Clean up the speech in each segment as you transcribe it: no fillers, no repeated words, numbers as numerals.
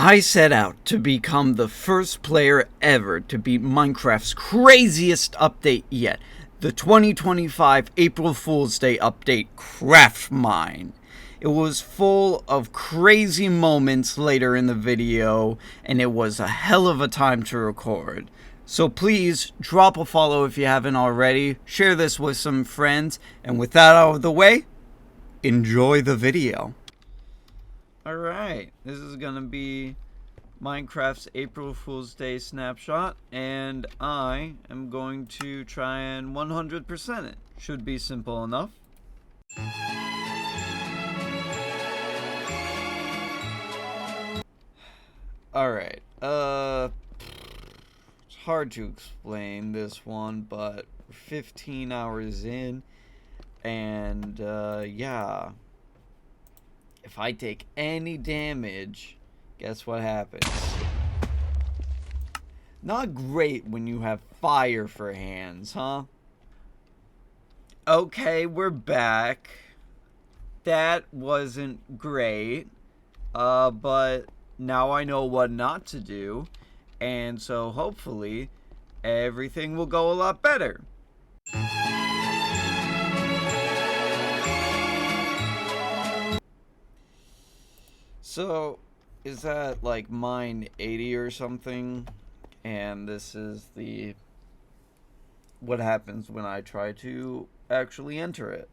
I set out to become the first player ever to beat Minecraft's craziest update yet, the 2025 April Fool's Day update, Craftmine. It was full of crazy moments later in the video, and it was a hell of a time to record. So please, drop a follow if you haven't already, share this with some friends, and with that out of the way, enjoy the video. Alright, this is gonna be Minecraft's April Fool's Day snapshot, and I am going to try and 100% it. Should be simple enough. Alright, it's hard to explain this one, but 15 hours in, and yeah. If I take any damage, guess what happens? Not great when you have fire for hands, huh? Okay, we're back. That wasn't great. But now I know what not to do. And so hopefully everything will go a lot better. So, is that like mine 80 or something? And this is what happens when I try to actually enter it.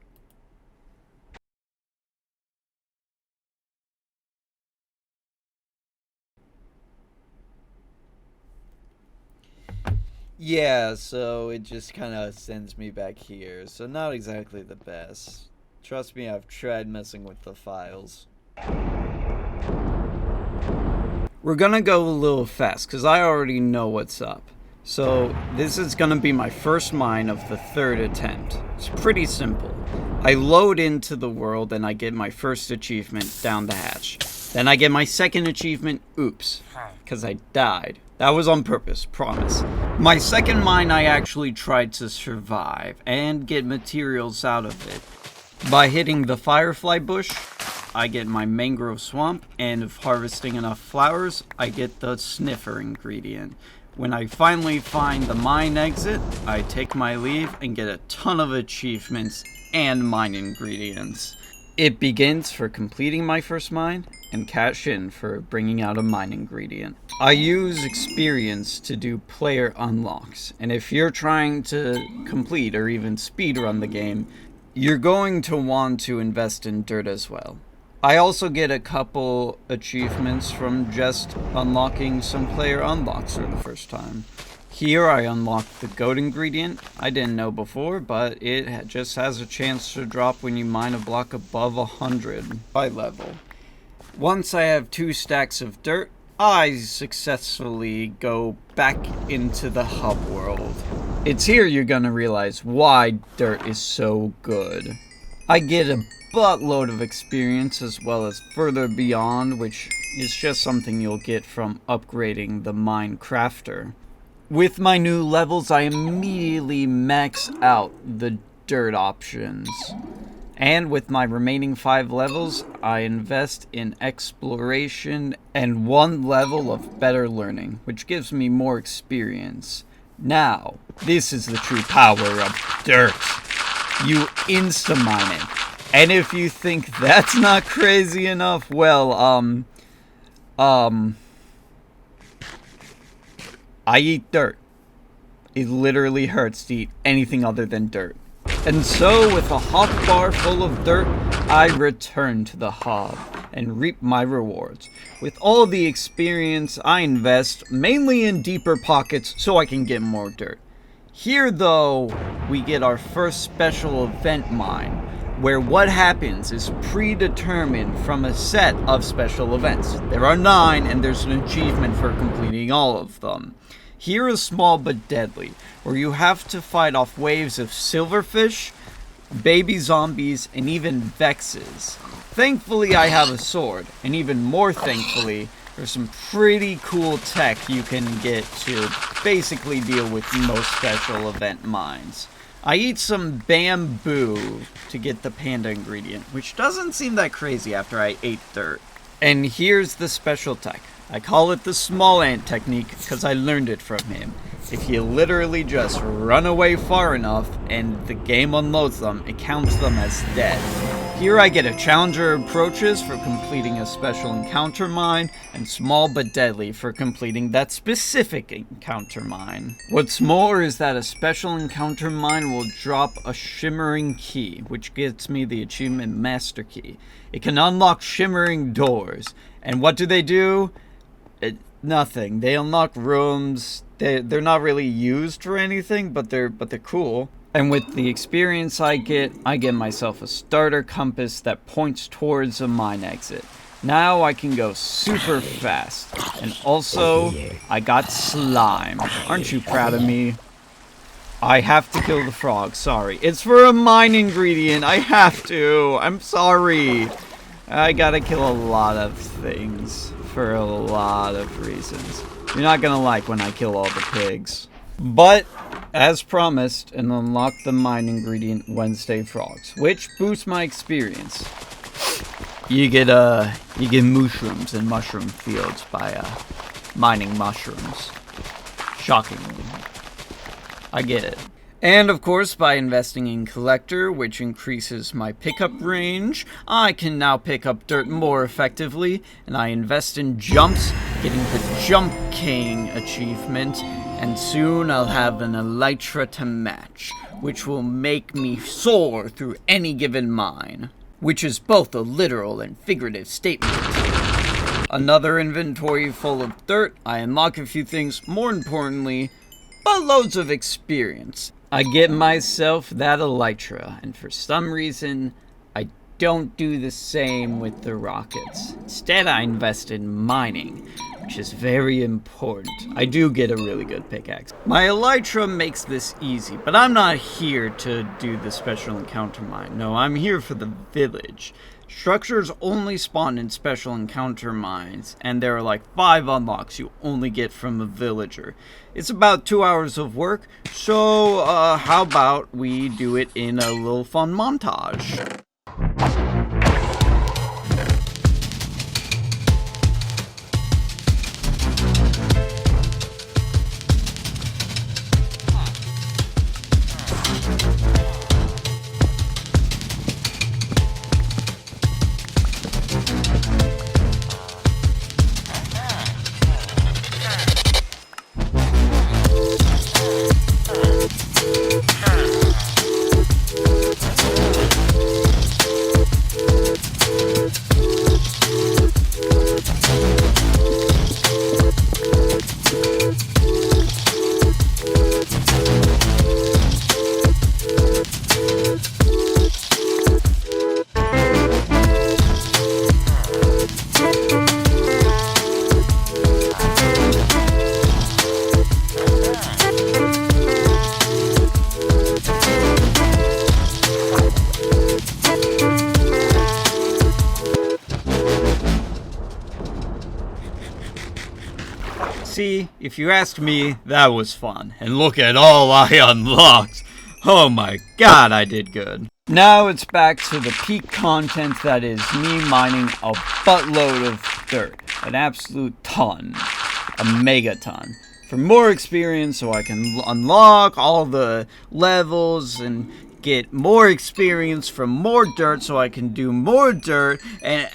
Yeah, so it just kind of sends me back here. So not exactly the best. Trust me, I've tried messing with the files. We're gonna go a little fast, because I already know what's up. So, this is gonna be my first mine of the third attempt. It's pretty simple. I load into the world and I get my first achievement, down the hatch. Then I get my second achievement, oops, because I died. That was on purpose, promise. My second mine I actually tried to survive and get materials out of it. By hitting the firefly bush, I get my mangrove swamp, and if harvesting enough flowers, I get the sniffer ingredient. When I finally find the mine exit, I take my leave and get a ton of achievements and mine ingredients. It begins for completing my first mine, and cash in for bringing out a mine ingredient. I use experience to do player unlocks, and if you're trying to complete or even speedrun the game, you're going to want to invest in dirt as well. I also get a couple achievements from just unlocking some player unlocks for the first time. Here I unlocked the goat ingredient. I didn't know before, but it just has a chance to drop when you mine a block above 100 by level. Once I have 2 stacks of dirt, I successfully go back into the hub world. It's here you're gonna realize why dirt is so good. I get a buttload of experience as well as further beyond, which is just something you'll get from upgrading the mine crafter. With my new levels, I immediately max out the dirt options. And with my remaining 5 levels, I invest in exploration and 1 level of better learning, which gives me more experience. Now, this is the true power of dirt. You insta-mine it. And if you think that's not crazy enough, well, I eat dirt. It literally hurts to eat anything other than dirt. And so, with a hotbar full of dirt, I return to the hub and reap my rewards. With all the experience, I invest mainly in deeper pockets so I can get more dirt. Here, though, we get our first special event mine, where what happens is predetermined from a set of special events. There are 9, and there's an achievement for completing all of them. Here is small but deadly, where you have to fight off waves of silverfish, baby zombies, and even vexes. Thankfully, I have a sword, and even more thankfully, there's some pretty cool tech you can get to basically deal with most special event mines. I eat some bamboo to get the panda ingredient, which doesn't seem that crazy after I ate dirt. And here's the special tech. I call it the small ant technique because I learned it from him. If you literally just run away far enough and the game unloads them, it counts them as dead. Here I get a challenger approaches for completing a special encounter mine, and small but deadly for completing that specific encounter mine. What's more is that a special encounter mine will drop a shimmering key, which gets me the achievement master key. It can unlock shimmering doors, and what do? Nothing. They unlock rooms. They're not really used for anything, but they're cool. And with the experience I get myself a starter compass that points towards a mine exit. Now I can go super fast. And also, I got slime. Aren't you proud of me? I have to kill the frog, sorry. It's for a mine ingredient, I have to. I'm sorry. I gotta kill a lot of things for a lot of reasons. You're not gonna like when I kill all the pigs. But, as promised, and unlock the mine ingredient Wednesday frogs, which boosts my experience. You get mushrooms in mushroom fields by mining mushrooms. Shockingly. I get it. And of course, by investing in Collector, which increases my pickup range, I can now pick up dirt more effectively, and I invest in jumps, getting the Jump King achievement, and soon I'll have an elytra to match, which will make me soar through any given mine, which is both a literal and figurative statement. Another inventory full of dirt, I unlock a few things, more importantly, loads of experience. I get myself that elytra, and for some reason, I don't do the same with the rockets. Instead, I invest in mining, which is very important. I do get a really good pickaxe. My elytra makes this easy, but I'm not here to do the special encounter mine. No, I'm here for the village. Structures only spawn in special encounter mines, and there are like 5 unlocks you only get from a villager. It's about 2 hours of work, so how about we do it in a little fun montage? See, if you ask me, that was fun. And look at all I unlocked. Oh my god, I did good. Now it's back to the peak content that is me mining a buttload of dirt. An absolute ton. A megaton. For more experience so I can unlock all the levels and get more experience from more dirt so I can do more dirt. And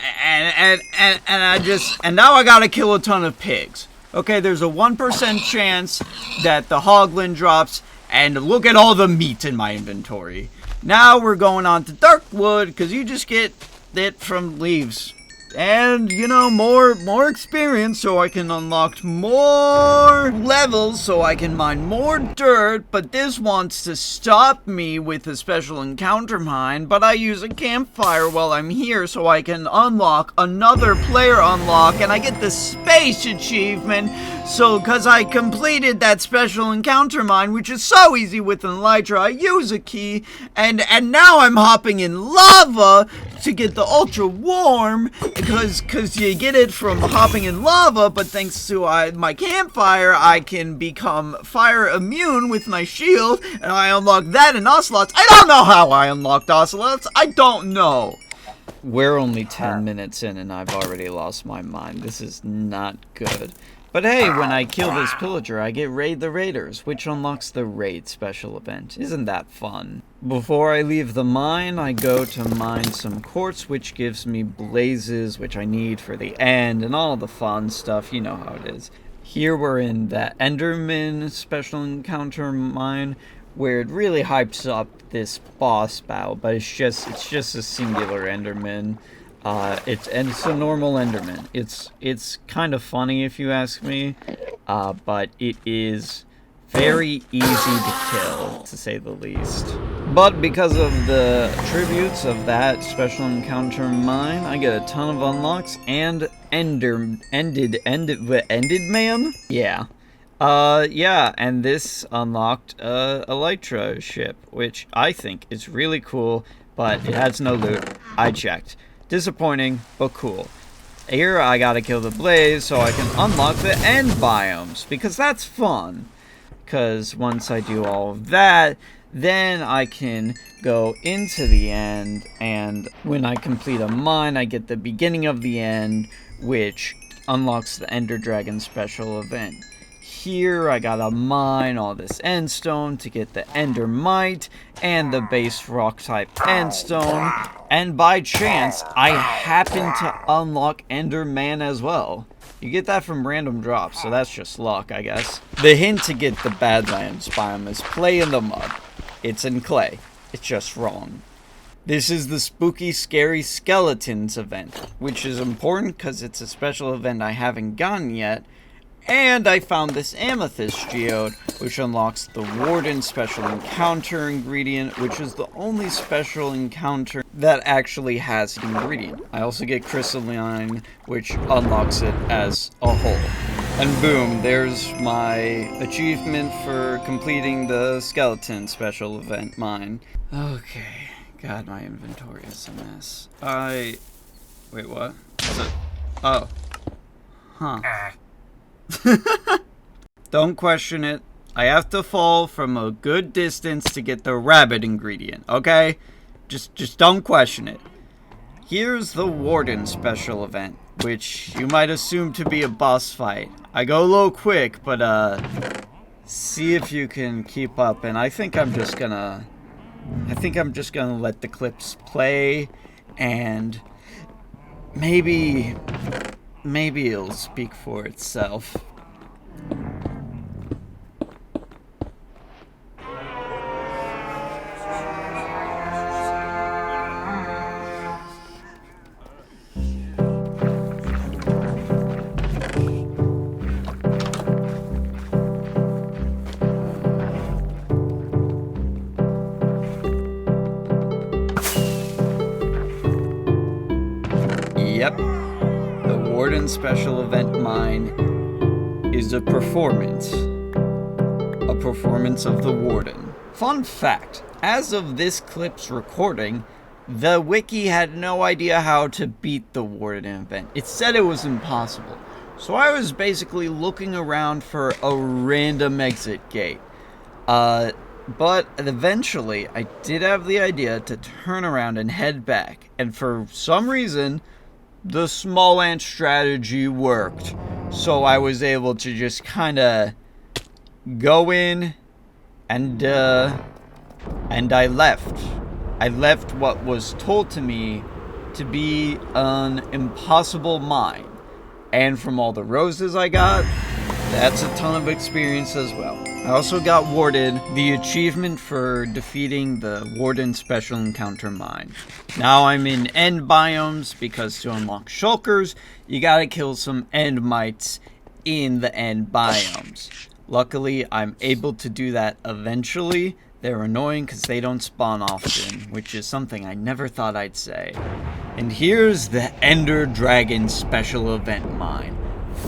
now I gotta kill a ton of pigs. Okay, there's a 1% chance that the hoglin drops, and look at all the meat in my inventory. Now we're going on to dark wood, because you just get it from leaves. And, you know, more experience so I can unlock more levels so I can mine more dirt, but this wants to stop me with a special encounter mine, but I use a campfire while I'm here so I can unlock another player unlock, and I get the space achievement, so because I completed that special encounter mine, which is so easy with an elytra, I use a key, and now I'm hopping in lava to get the ultra warm, because you get it from hopping in lava, but thanks to my campfire, I can become fire immune with my shield, and I unlock that in ocelots. I don't know how I unlocked ocelots. I don't know. We're only 10 minutes in and I've already lost my mind. This is not good. But hey, when I kill this pillager, I get Raid the Raiders, which unlocks the Raid special event. Isn't that fun? Before I leave the mine, I go to mine some quartz, which gives me blazes, which I need for the end, and all the fun stuff. You know how it is. Here we're in that Enderman special encounter mine, where it really hypes up this boss battle, but it's just a singular Enderman. It's a normal Enderman. It's kind of funny if you ask me, but it is very easy to kill, to say the least. But because of the tributes of that special encounter mine, I get a ton of unlocks and ended man? Yeah. Yeah, and this unlocked a Elytra ship, which I think is really cool, but it has no loot. I checked. Disappointing, but cool. Here I gotta kill the blaze so I can unlock the end biomes, because that's fun. Because once I do all of that, then I can go into the end, and when I complete a mine, I get the beginning of the end, which unlocks the Ender Dragon special event. Here I gotta mine all this endstone to get the endermite and the base rock type endstone, and by chance I happen to unlock enderman as well. You get that from random drops, so that's just luck, I guess. The hint to get the Badlands biome is play in the mud. It's in clay. It's just wrong. This is the Spooky Scary Skeletons event, which is important because it's a special event I haven't gotten yet. And I found this Amethyst Geode, which unlocks the Warden special encounter ingredient, which is the only special encounter that actually has an ingredient. I also get Crystalline, which unlocks it as a whole. And boom, there's my achievement for completing the Skeleton special event mine. Okay, God, my inventory is a mess. Wait, what? Is it? Oh. Huh. Don't question it. I have to fall from a good distance to get the rabbit ingredient, okay? Just don't question it. Here's the Warden special event, which you might assume to be a boss fight. I go a little quick, but see if you can keep up, and I think I'm just gonna let the clips play, and maybe it'll speak for itself. Yep. The Warden special event mine is a performance of the Warden. Fun fact, as of this clip's recording, the wiki had no idea how to beat the Warden event. It said it was impossible. So I was basically looking around for a random exit gate. But eventually I did have the idea to turn around and head back. And for some reason, the small ant strategy worked. So I was able to just kind of go in and I left. I left what was told to me to be an impossible mine. And from all the roses I got, that's a ton of experience as well. I also got awarded the achievement for defeating the Warden Special Encounter Mine. Now I'm in end biomes because to unlock shulkers, you gotta kill some end mites in the end biomes. Luckily, I'm able to do that eventually. They're annoying because they don't spawn often, which is something I never thought I'd say. And here's the Ender Dragon Special Event Mine.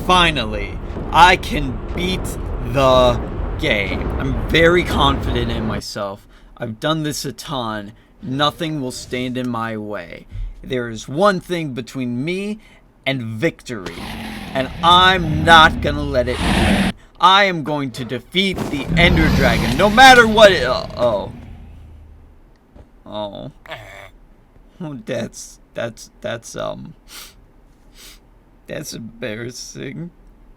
Finally, I can beat the game. I'm very confident in myself. I've done this a ton. Nothing will stand in my way. There is one thing between me and victory, and I'm not gonna let it win. I am going to defeat the Ender Dragon, no matter what it... Oh, that's That's embarrassing.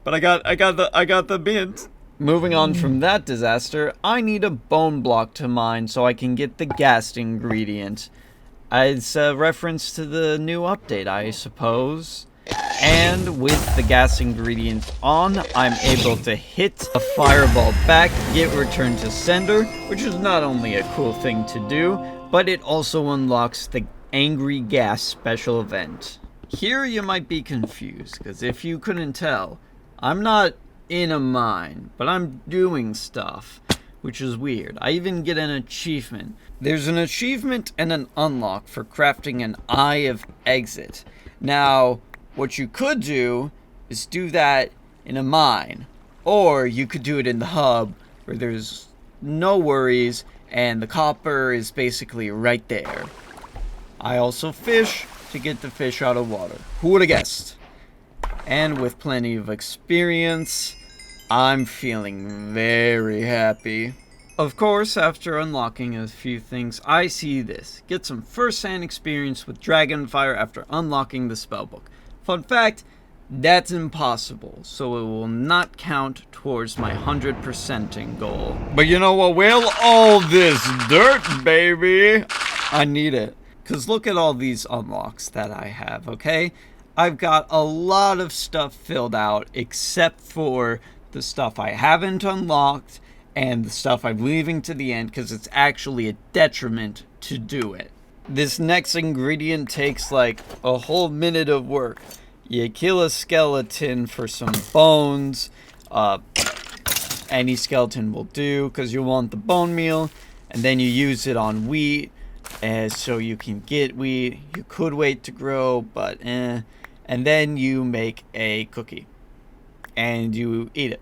But I got the mint. Moving on from that disaster, I need a bone block to mine so I can get the gas ingredient. It's a reference to the new update, I suppose. And with the gas ingredient on, I'm able to hit a fireball back, get returned to sender, which is not only a cool thing to do, but it also unlocks the Angry Gas special event. Here you might be confused, because if you couldn't tell, I'm not in a mine, but I'm doing stuff, which is weird. I even get an achievement. There's an achievement and an unlock for crafting an Eye of Exit. Now, what you could do is do that in a mine, or you could do it in the hub where there's no worries and the copper is basically right there. I also fish to get the fish out of water. Who would have guessed? And with plenty of experience, I'm feeling very happy. Of course, after unlocking a few things, I see this. Get some first-hand experience with Dragonfire after unlocking the spellbook. Fun fact, that's impossible, so it will not count towards my 100%ing goal. But you know what? Well, all this dirt, baby! I need it. Because look at all these unlocks that I have, okay? I've got a lot of stuff filled out, except for the stuff I haven't unlocked and the stuff I'm leaving to the end because it's actually a detriment to do it. This next ingredient takes like a whole minute of work. You kill a skeleton for some bones. Any skeleton will do because you want the bone meal, and then you use it on wheat so you can get wheat. You could wait to grow, but and then you make a cookie and you eat it.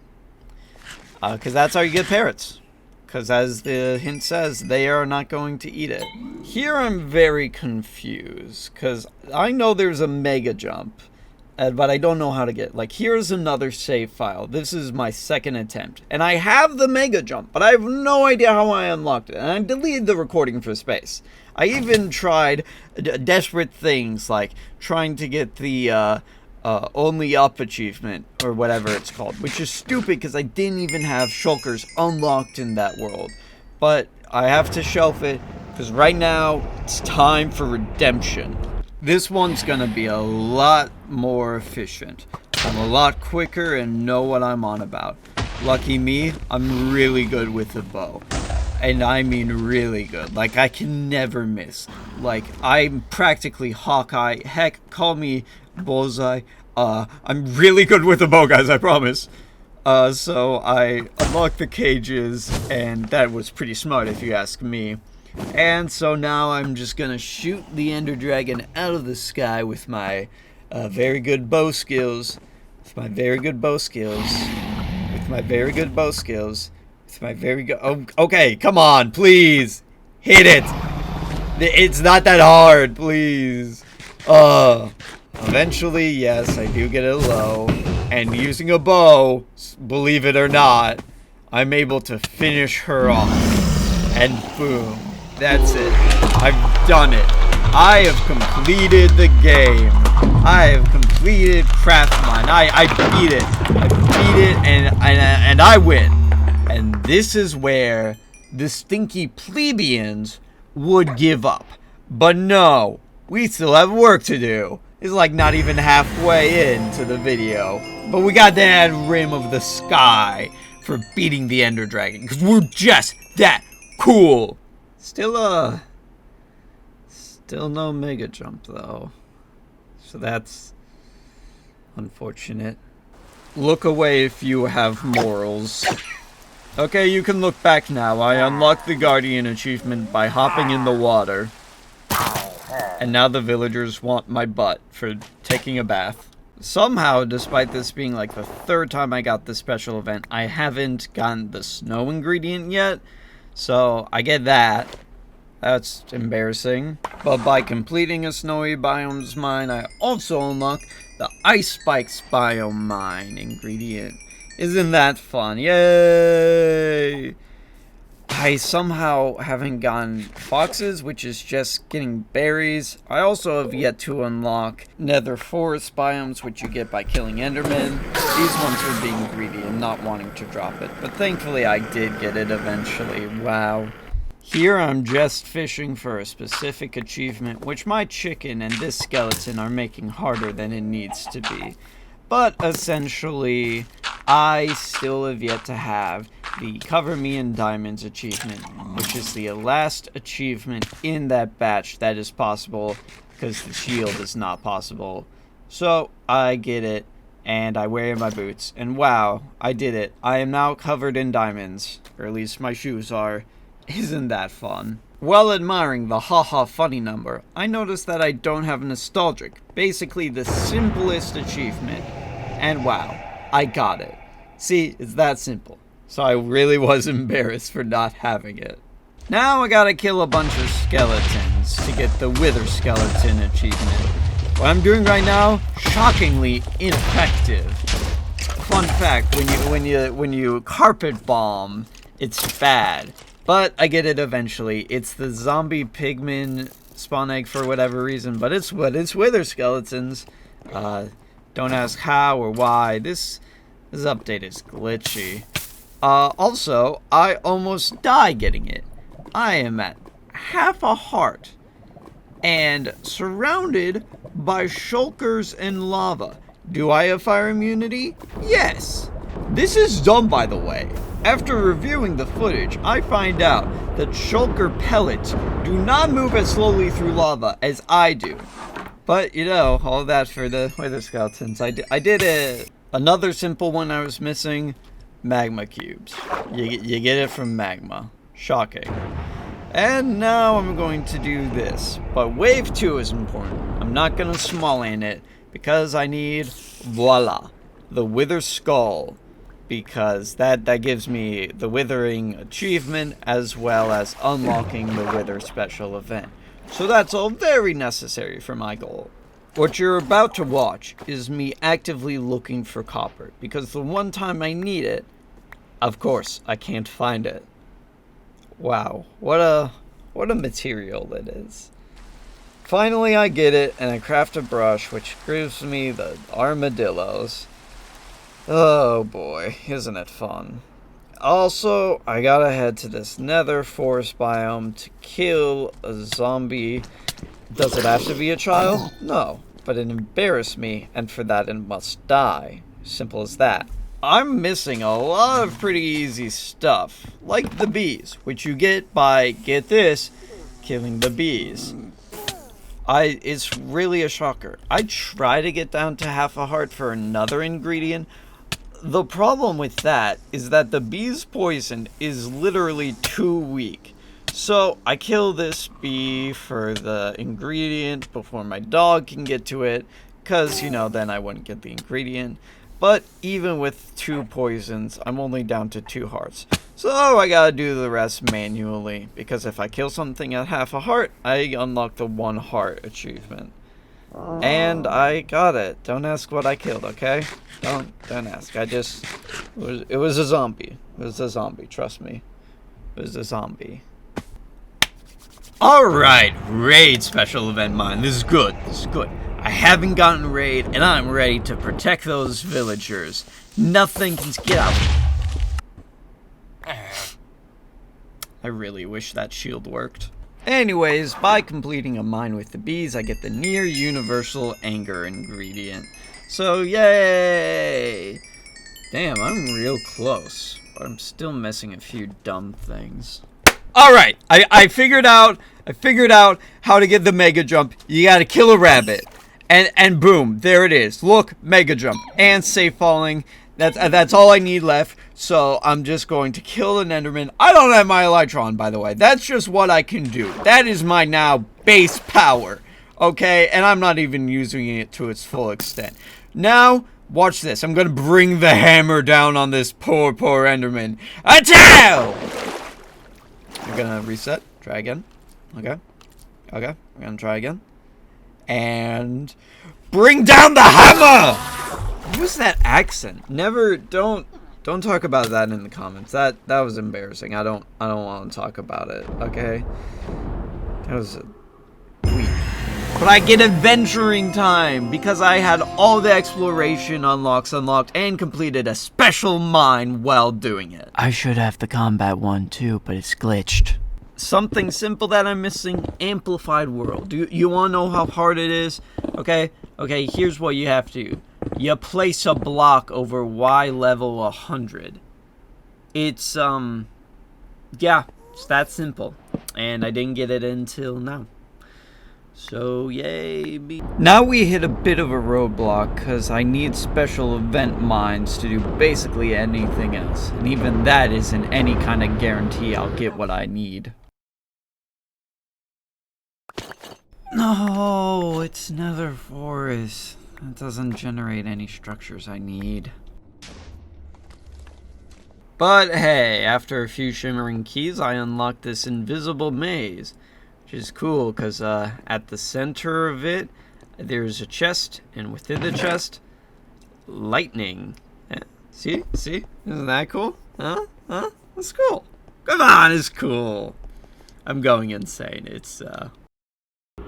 Because that's how you get parrots. Because as the hint says, they are not going to eat it. Here I'm very confused. Because I know there's a mega jump. But I don't know how to get it. Like, here's another save file. This is my second attempt. And I have the mega jump. But I have no idea how I unlocked it. And I deleted the recording for space. I even tried desperate things. Like trying to get the only up achievement, or whatever it's called, which is stupid because I didn't even have shulkers unlocked in that world. But I have to shelf it because right now it's time for redemption. This one's gonna be a lot more efficient. I'm a lot quicker and know what I'm on about. Lucky me, I'm really good with the bow. And I mean really good. Like, I can never miss. Like, I'm practically Hawkeye. Heck, call me Bullseye. I'm really good with the bow, guys, I promise. So I unlocked the cages, and that was pretty smart if you ask me. And so now I'm just gonna shoot the Ender Dragon out of the sky with my very good bow skills. With my very good bow skills. With my very good bow skills. With my very good... Oh, okay, come on, please. Hit it. It's not that hard, please. Eventually, yes, I do get it low. And using a bow, believe it or not, I'm able to finish her off. And boom. That's it. I've done it. I have completed the game. I have completed Craftmine. I beat it. I beat it and I win. And this is where the stinky plebeians would give up. But no, we still have work to do. It's like not even halfway into the video. But we got that rim of the sky for beating the Ender Dragon. Because we're just that cool. Still no mega jump though. So that's unfortunate. Look away if you have morals. Okay, you can look back now. I unlocked the Guardian achievement by hopping in the water. And now the villagers want my butt for taking a bath. Somehow, despite this being like the third time I got this special event, I haven't gotten the snow ingredient yet. So, I get that. That's embarrassing. But by completing a snowy biomes mine, I also unlock the ice spikes biome mine ingredient. Isn't that fun? Yay! I somehow haven't gotten foxes, which is just getting berries. I also have yet to unlock nether forest biomes, which you get by killing endermen. These ones are being greedy and not wanting to drop it, but thankfully I did get it eventually. Wow. Here I'm just fishing for a specific achievement, which my chicken and this skeleton are making harder than it needs to be. But essentially, I still have yet to have the Cover Me in Diamonds achievement, which is the last achievement in that batch that is possible, because the shield is not possible. So, I get it, and I wear my boots, and wow, I did it. I am now covered in diamonds, or at least my shoes are. Isn't that fun? While admiring the haha funny number, I noticed that I don't have nostalgic, basically the simplest achievement. And wow, I got it. See, it's that simple. So I really was embarrassed for not having it. Now I gotta kill a bunch of skeletons to get the Wither Skeleton achievement. What I'm doing right now, shockingly ineffective. Fun fact, when you carpet bomb, it's bad. But I get it eventually. It's the zombie pigman spawn egg for whatever reason, but it's Wither Skeletons. Don't ask how or why. This update is glitchy. Also, I almost die getting it. I am at half a heart and surrounded by shulkers and lava. Do I have fire immunity? Yes. This is dumb, by the way. After reviewing the footage, I find out that shulker pellets do not move as slowly through lava as I do. But, you know, all that for the Wither Skeletons. I did it. Another simple one I was missing, magma cubes. You get it from magma. Shocking. And now I'm going to do this. But wave 2 is important. I'm not going to small in it because I need, voila, the Wither Skull. Because that gives me the Withering achievement as well as unlocking the Wither special event. So that's all very necessary for my goal. What you're about to watch is me actively looking for copper, because the one time I need it, of course, I can't find it. Wow, what a material it is. Finally I get it, and I craft a brush, which gives me the armadillos. Oh boy, isn't it fun. Also, I gotta head to this nether forest biome to kill a zombie. Does it have to be a child? No, but it embarrassed me, and for that it must die. Simple as that. I'm missing a lot of pretty easy stuff, like the bees, which you get by, get this, killing the bees. It's really a shocker. I try to get down to half a heart for another ingredient. The problem with that is that the bee's poison is literally too weak. So I kill this bee for the ingredient before my dog can get to it, because, you know, then I wouldn't get the ingredient. But even with 2 poisons, I'm only down to 2 hearts. So I gotta do the rest manually, because if I kill something at half a heart, I unlock the 1 heart achievement. And I got it. Don't ask what I killed, okay? Don't ask. It was a zombie. It was a zombie, trust me. It was a zombie. Alright, raid special event mine. This is good. This is good. I haven't gotten raid, and I'm ready to protect those villagers. Nothing can get out. I really wish that shield worked. Anyways, by completing a mine with the bees, I get the near universal anger ingredient. So, yay! Damn, I'm real close, but I'm still missing a few dumb things. Alright, I figured out how to get the mega jump. You gotta kill a rabbit. And boom, there it is. Look, mega jump and safe falling. That's all I need left. So I'm just going to kill an enderman. I don't have my elytron, by the way. That's just what I can do. That is my now base power. Okay, and I'm not even using it to its full extent. Now, watch this. I'm gonna bring the hammer down on this poor enderman. Attack! We're gonna reset. Try again. Okay. We're gonna try again. And bring down the hammer! What was that accent? Don't Don't talk about that in the comments. That was embarrassing. I don't want to talk about it. Okay. That was a week. But I get adventuring time because I had all the exploration unlocks unlocked and completed a special mine while doing it. I should have the combat one too, but it's glitched. Something simple that I'm missing, amplified world. You want to know how hard it is? Okay, here's what you have to do. You place a block over Y level 100. It's, yeah, it's that simple. And I didn't get it until now. So, yay me. Now we hit a bit of a roadblock because I need special event mines to do basically anything else. And even that isn't any kind of guarantee I'll get what I need. No, it's Nether Forest. That doesn't generate any structures I need. But hey, after a few shimmering keys, I unlocked this invisible maze. Which is cool, because at the center of it, there's a chest, and within the chest, lightning. Yeah, see? Isn't that cool? Huh? That's cool. Come on, it's cool. I'm going insane. It's,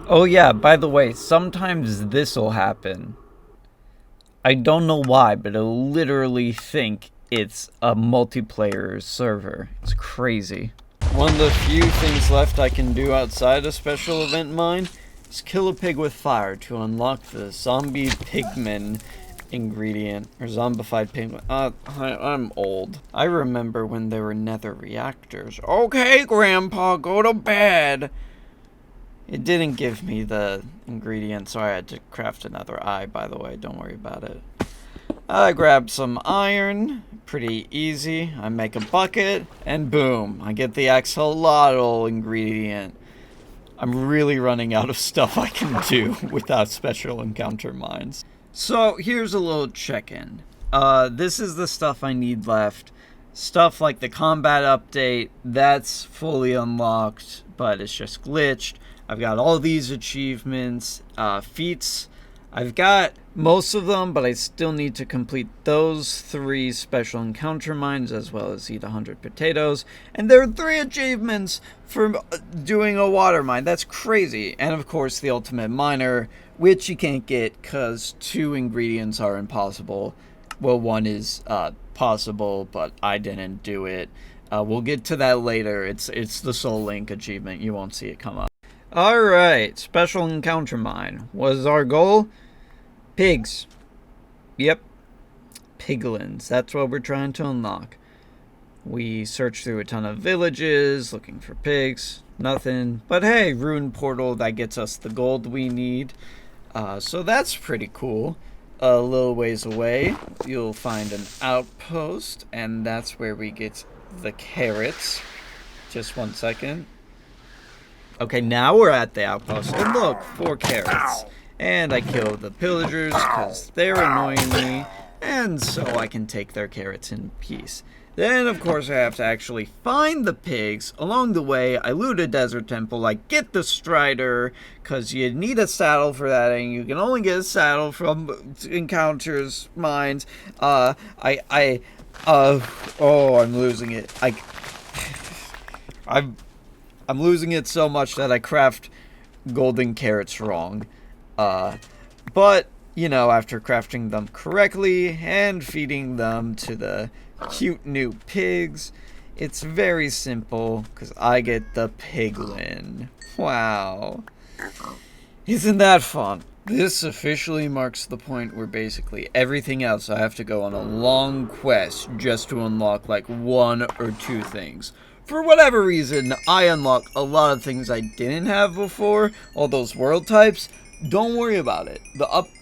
Oh yeah, by the way, sometimes this'll happen. I don't know why, but I'll literally think it's a multiplayer server. It's crazy. One of the few things left I can do outside a special event mine is kill a pig with fire to unlock the zombie pigman ingredient, or zombified pigman. I'm old. I remember when there were nether reactors. Okay, Grandpa, go to bed. It didn't give me the ingredient, so I had to craft another eye, by the way. Don't worry about it. I grabbed some iron. Pretty easy. I make a bucket, and boom. I get the axolotl ingredient. I'm really running out of stuff I can do without special encounter mines. So, here's a little check-in. This is the stuff I need left. Stuff like the combat update, that's fully unlocked, but it's just glitched. I've got all these achievements, feats. I've got most of them, but I still need to complete those 3 special encounter mines, as well as eat 100 potatoes. And there are 3 achievements for doing a water mine. That's crazy. And of course, the ultimate miner, which you can't get because 2 ingredients are impossible. Well, 1 is possible, but I didn't do it. We'll get to that later. It's the Soul Link achievement. You won't see it come up. Alright, special encounter mine. What is our goal? Pigs. Yep. Piglins. That's what we're trying to unlock. We searched through a ton of villages, looking for pigs. Nothing. But hey, rune portal, that gets us the gold we need. So that's pretty cool. A little ways away, you'll find an outpost, and that's where we get the carrots. Just 1 second. Okay, now we're at the outpost, and look, 4 carrots. And I kill the pillagers, because they're annoying me, and so I can take their carrots in peace. Then, of course, I have to actually find the pigs. Along the way, I loot a desert temple, I get the strider, because you need a saddle for that, and you can only get a saddle from encounters, mines. Oh, I'm losing it. I'm losing it so much that I craft golden carrots wrong. But, you know, after crafting them correctly and feeding them to the cute new pigs, it's very simple because I get the piglin. Wow. Isn't that fun? This officially marks the point where basically everything else I have to go on a long quest just to unlock like 1 or 2 things. For whatever reason, I unlock a lot of things I didn't have before, all those world types. Don't worry about it.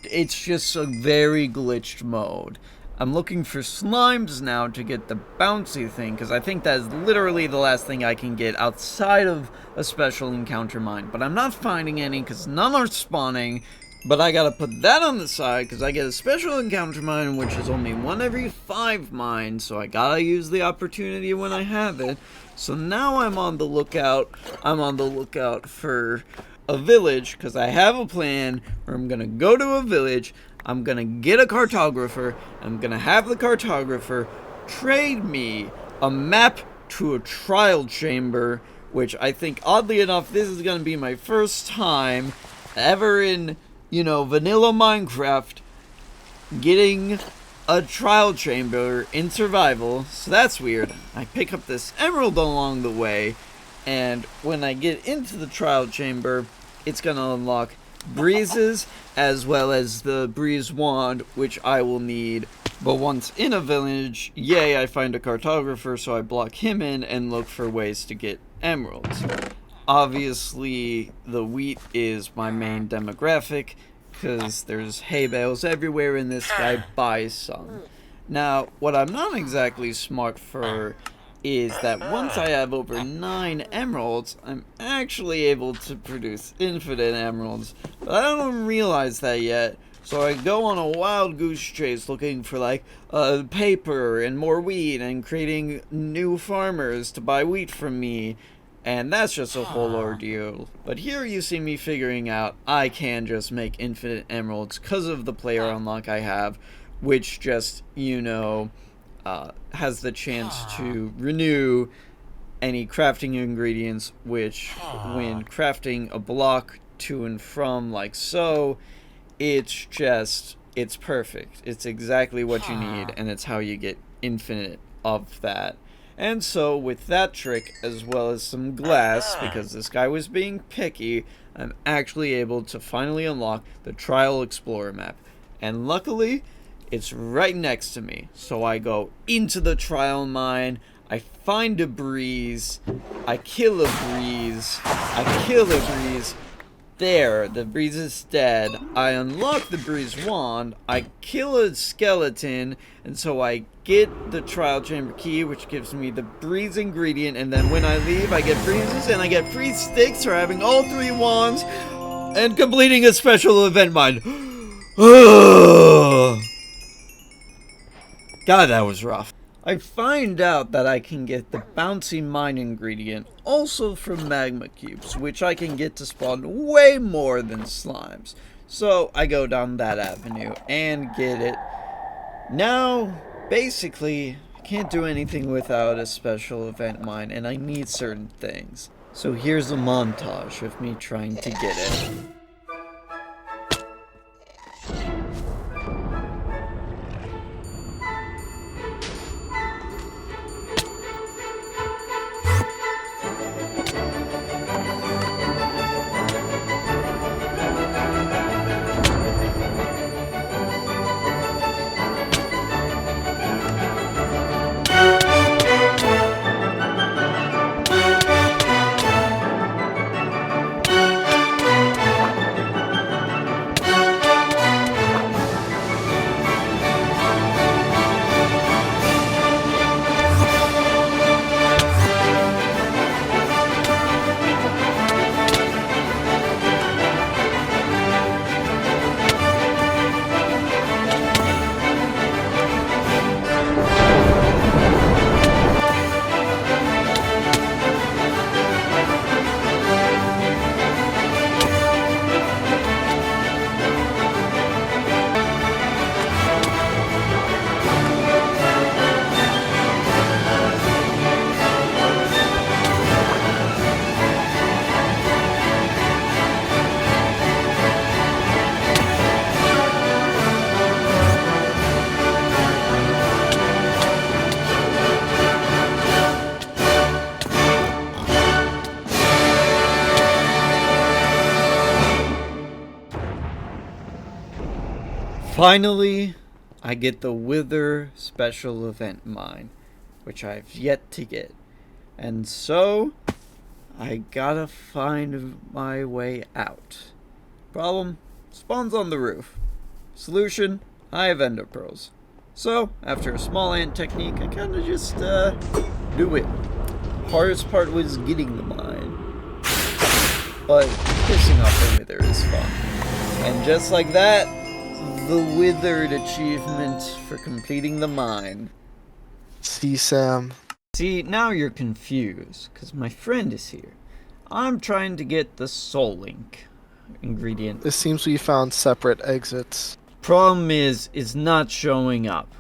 It's just a very glitched mode. I'm looking for slimes now to get the bouncy thing, because I think that is literally the last thing I can get outside of a special encounter mine. But I'm not finding any, because none are spawning. But I gotta put that on the side, because I get a special encounter mine, which is only 1 every 5 mines, so I gotta use the opportunity when I have it. So now I'm on the lookout. I'm on the lookout for a village, because I have a plan where I'm gonna go to a village, I'm gonna get a cartographer, I'm gonna have the cartographer trade me a map to a trial chamber, which I think, oddly enough, this is going to be my first time ever in, vanilla Minecraft getting a trial chamber in survival. So that's weird. I pick up this emerald along the way, and when I get into the trial chamber, it's going to unlock breezes as well as the breeze wand, which I will need. But once in a village, yay, I find a cartographer, so I block him in and look for ways to get emeralds. Obviously, the wheat is my main demographic, because there's hay bales everywhere and this guy buys some. Now, what I'm not exactly smart for is that once I have over 9 emeralds, I'm actually able to produce infinite emeralds, but I don't realize that yet. So I go on a wild goose chase looking for paper and more wheat and creating new farmers to buy wheat from me. And that's just a whole ordeal. But here you see me figuring out I can just make infinite emeralds because of the player unlock I have, which just, has the chance to renew any crafting ingredients, which when crafting a block to and from like so, it's perfect. It's exactly what you need, and it's how you get infinite of that. And so with that trick, as well as some glass, because this guy was being picky, I'm actually able to finally unlock the Trial Explorer map. And luckily, it's right next to me. So I go into the trial mine, I find a breeze, I kill a breeze, There, the breeze is dead. I unlock the breeze wand, I kill a skeleton, and so I get the trial chamber key, which gives me the breeze ingredient, and then when I leave, I get breezes, and I get free sticks for having all 3 wands, and completing a special event mine. God, that was rough. I find out that I can get the bouncy mine ingredient also from magma cubes, which I can get to spawn way more than slimes. So I go down that avenue and get it. Now, basically, I can't do anything without a special event mine, and I need certain things. So here's a montage of me trying to get it. Finally, I get the Wither special event mine, which I've yet to get. And so, I gotta find my way out. Problem, spawns on the roof. Solution, I have ender pearls. So, after a small ant technique, I kinda just, do it. Hardest part was getting the mine. But pissing off the Wither is fun. And just like that, the withered achievement for completing the mine. See, Sam. See, now you're confused, because my friend is here. I'm trying to get the soul link ingredient. It seems we found separate exits. Problem is, it's not showing up.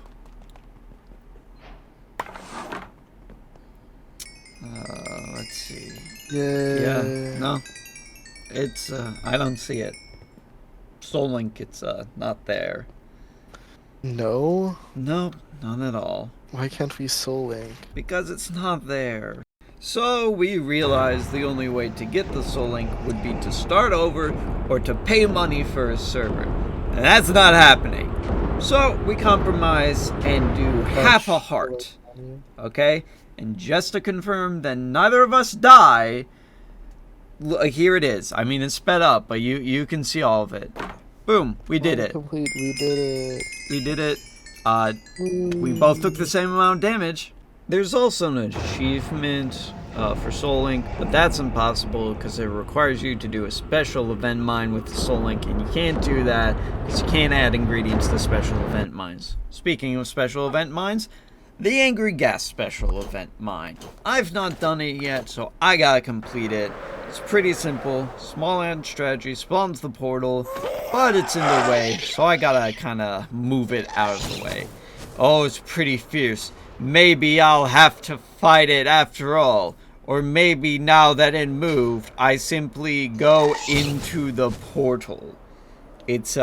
Yeah. No. It's, I don't see it. Soul Link, it's, not there. No? Nope, not at all. Why can't we Soul Link? Because it's not there. So we realized the only way to get the Soul Link would be to start over or to pay money for a server. And that's not happening. So we compromise and do half a heart. Okay? And just to confirm that neither of us die, here it is. I mean, it's sped up, but you can see all of it. Boom, we did it. Complete, we did it. We did it. We both took the same amount of damage. There's also an achievement for Soul Link, but that's impossible because it requires you to do a special event mine with the Soul Link, and you can't do that because you can't add ingredients to special event mines. Speaking of special event mines, the Angry Gas special event mine. I've not done it yet, so I gotta complete it. It's pretty simple. Small land strategy spawns the portal, but it's in the way, so I gotta kinda move it out of the way. Oh, it's pretty fierce. Maybe I'll have to fight it after all. Or maybe now that it moved, I simply go into the portal. It's,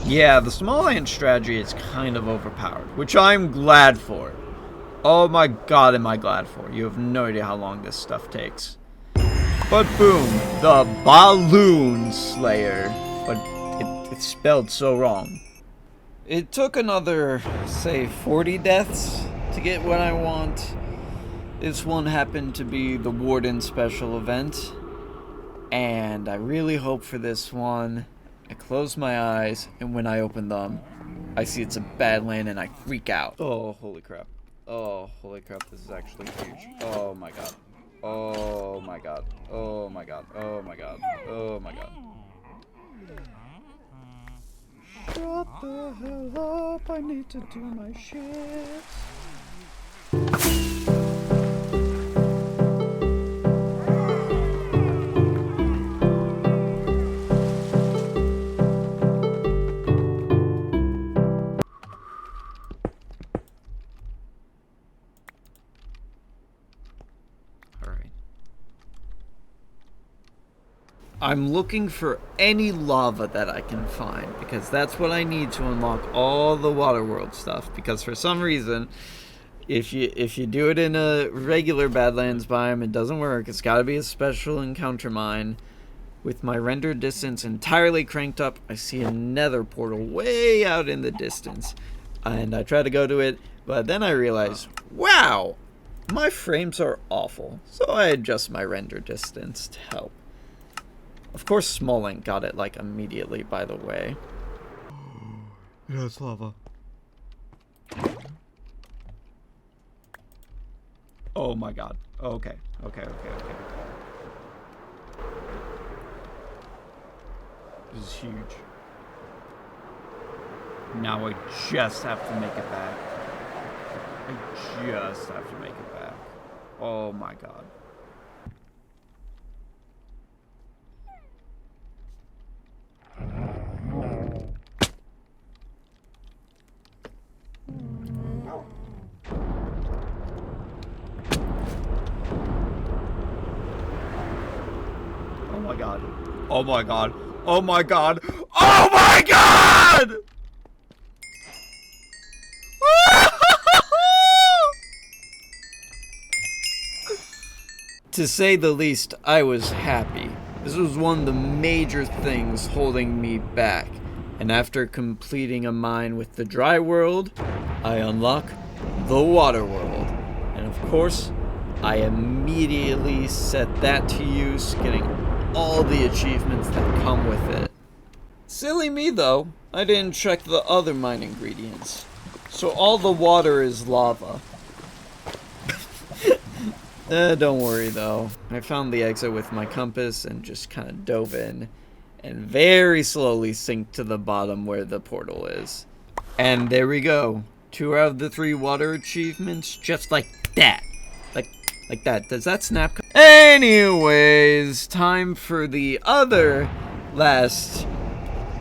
yeah, the small land strategy is kind of overpowered, which I'm glad for. Oh my god, am I glad for. You have no idea how long this stuff takes. But boom, the Balloon Slayer. But it's spelled so wrong. It took another, say, 40 deaths to get what I want. This one happened to be the Warden special event. And I really hope for this one. I close my eyes, and when I open them, I see it's a Badland and I freak out. Oh, holy crap. Oh, holy crap, this is actually huge. Oh my god. Oh my god. Oh my god. Oh my god. Oh my god. Shut the hell up, I need to do my shit. I'm looking for any lava that I can find, because that's what I need to unlock all the water world stuff. Because for some reason, if you do it in a regular Badlands biome, it doesn't work. It's got to be a special encounter mine. With my render distance entirely cranked up, I see a nether portal way out in the distance. And I try to go to it, but then I realize, wow, my frames are awful. So I adjust my render distance to help. Of course, Small Link got it, like, immediately, by the way. Yeah, it's lava. Oh my god. Okay. Okay. This is huge. Now I just have to make it back. I just have to make it back. Oh my god. Oh my god. Oh my god. Oh my god. Oh my god! To say the least, I was happy. This was one of the major things holding me back. And after completing a mine with the dry world, I unlock the water world. And of course, I immediately set that to use, getting all the achievements that come with it. Silly me though, I didn't check the other mine ingredients. So all the water is lava. Don't worry though. I found the exit with my compass and just kind of dove in and very slowly sink to the bottom where the portal is. And there we go. 2 out of the 3 water achievements, just like that. Like that. Does that snap? Anyways, time for the other last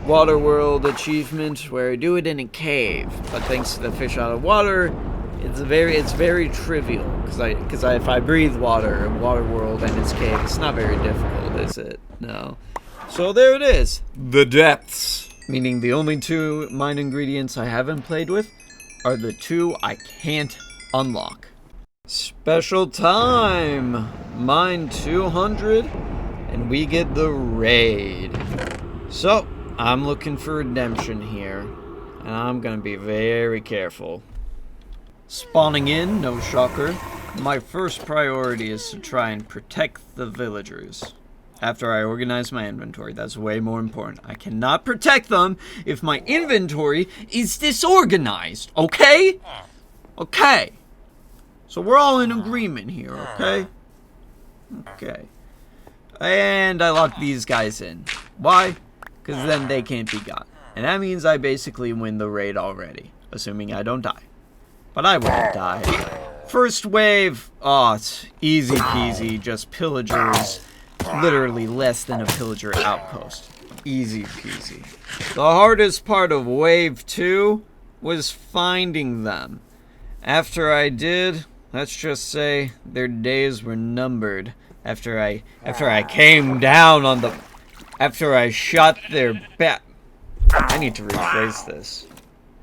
water world achievement where I do it in a cave. But thanks to the fish out of water, It's very trivial because if I breathe water in water world and it's cave, it's not very difficult, is it? No. So there it is, the depths. Meaning the only two mine ingredients I haven't played with are the two I can't unlock. Special time, mine 200, and we get the raid. So I'm looking for redemption here, and I'm gonna be very careful. Spawning in, no shocker, my first priority is to try and protect the villagers. After I organize my inventory, that's way more important. I cannot protect them if my inventory is disorganized, okay? Okay. So we're all in agreement here, okay? Okay. And I lock these guys in. Why? Because then they can't be got. And that means I basically win the raid already, assuming I don't die. But I won't die. First wave, oh, it's easy peasy, just pillagers. Literally less than a pillager outpost. Easy peasy. The hardest part of wave 2 was finding them. After I did, let's just say their days were numbered. After I came down on the... After I shot their bat... I need to rephrase this.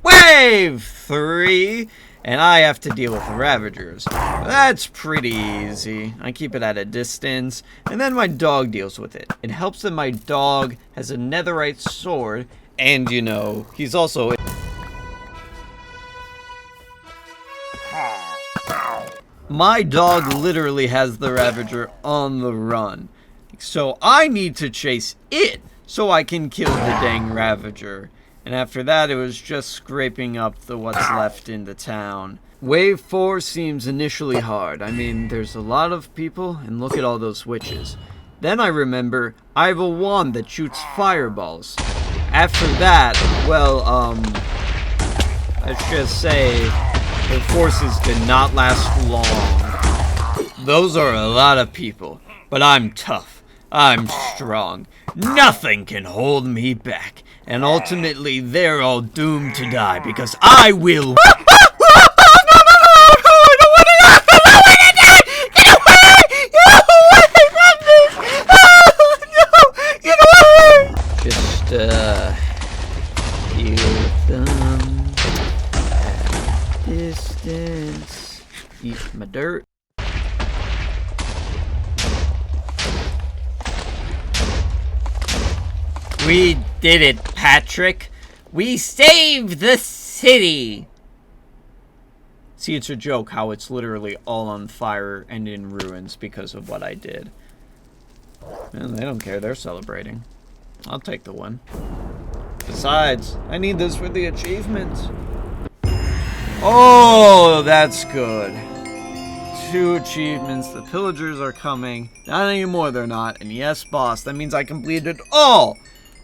Wave 3! And I have to deal with Ravagers. That's pretty easy. I keep it at a distance, and then my dog deals with it. It helps that my dog has a netherite sword, and you know, he's also... My dog literally has the Ravager on the run. So I need to chase it so I can kill the dang Ravager. And after that, it was just scraping up the what's left in the town. Wave 4 seems initially hard. I mean, there's a lot of people, and look at all those witches. Then I remember, I have a wand that shoots fireballs. After that, well, let's just say, the forces did not last long. Those are a lot of people, but I'm tough. I'm strong. Nothing can hold me back. And ultimately, they're all doomed to die because I will. Just deal with them at a distance. Eat my dirt. We did it, Patrick. We saved the city. See, it's a joke how it's literally all on fire and in ruins because of what I did. And they don't care. They're celebrating. I'll take the win. Besides, I need this for the achievement. Oh, that's good. 2 achievements. The pillagers are coming. Not anymore, they're not. And yes, boss, that means I completed all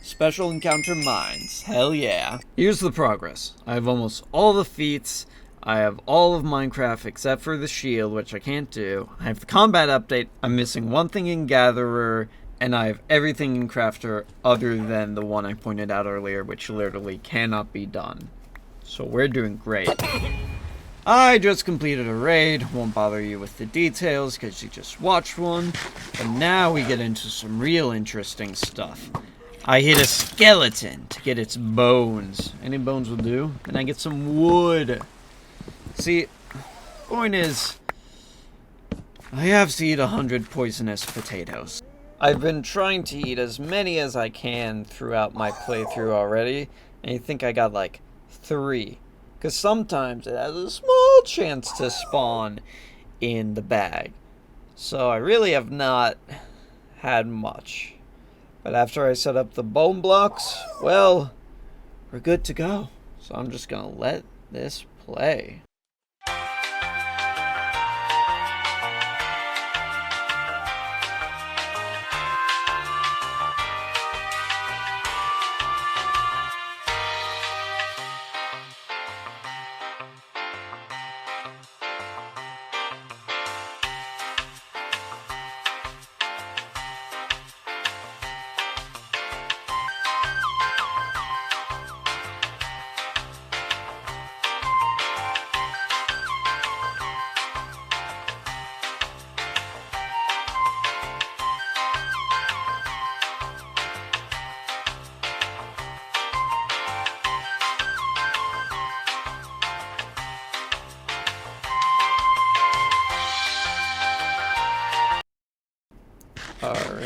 special encounter mines. Hell yeah. Here's the progress. I have almost all the feats. I have all of Minecraft except for the shield, which I can't do. I have the combat update. I'm missing one thing in Gatherer. And I have everything in Crafter other than the one I pointed out earlier, which literally cannot be done. So we're doing great. I just completed a raid. Won't bother you with the details because you just watched one. But now we get into some real interesting stuff. I hit a skeleton to get its bones. Any bones will do. And I get some wood. See, point is, I have to eat 100 poisonous potatoes. I've been trying to eat as many as I can throughout my playthrough already. And you think I got like 3. Because sometimes it has a small chance to spawn in the bag. So I really have not had much. But after I set up the bone blocks, well, we're good to go. So I'm just gonna let this play.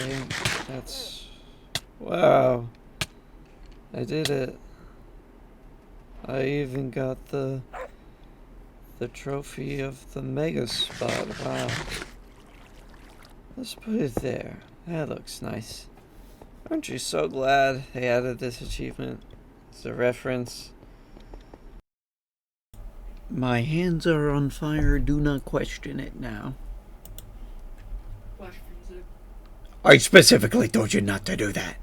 Okay, that's... Wow. I did it. I even got the trophy of the mega spot. Wow. Let's put it there. That looks nice. Aren't you so glad they added this achievement as a reference? My hands are on fire. Do not question it now. I specifically told you not to do that.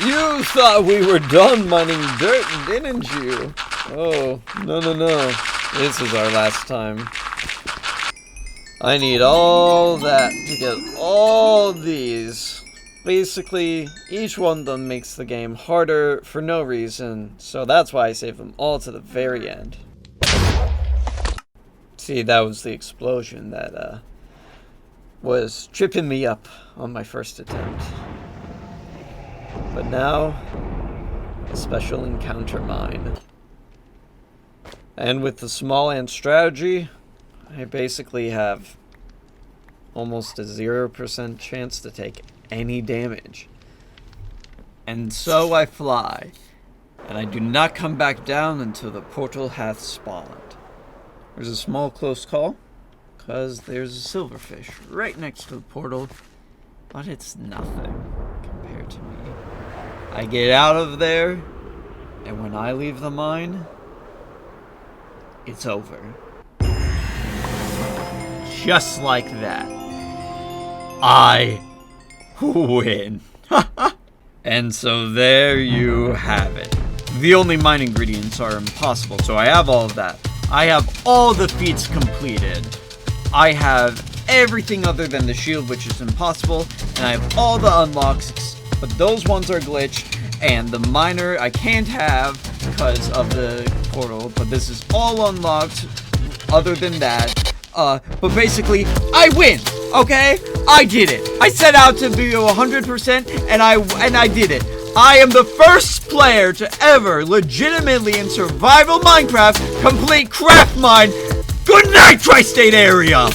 You thought we were done mining dirt, didn't you? Oh, no. This is our last time. I need all that to get all these. Basically, each one of them makes the game harder for no reason, so that's why I save them all to the very end. See, that was the explosion that was tripping me up on my first attempt. But now, a special encounter mine. And with the small ant strategy, I basically have almost a 0% chance to take any damage. And so I fly, and I do not come back down until the portal hath spawned. There's a small close call, because there's a silverfish right next to the portal, but it's nothing compared to me. I get out of there, and when I leave the mine, it's over. Just like that. I win. And so there you have it. The only mine ingredients are impossible, so I have all of that. I have all the feats completed. I have everything other than the shield, which is impossible, and I have all the unlocks, but those ones are glitched, and the miner I can't have because of the portal, but this is all unlocked other than that. But basically, I win, okay? I did it. I set out to be 100%, and I did it. I am the first player to ever legitimately in survival Minecraft complete Craftmine. Good night, Tri-State area!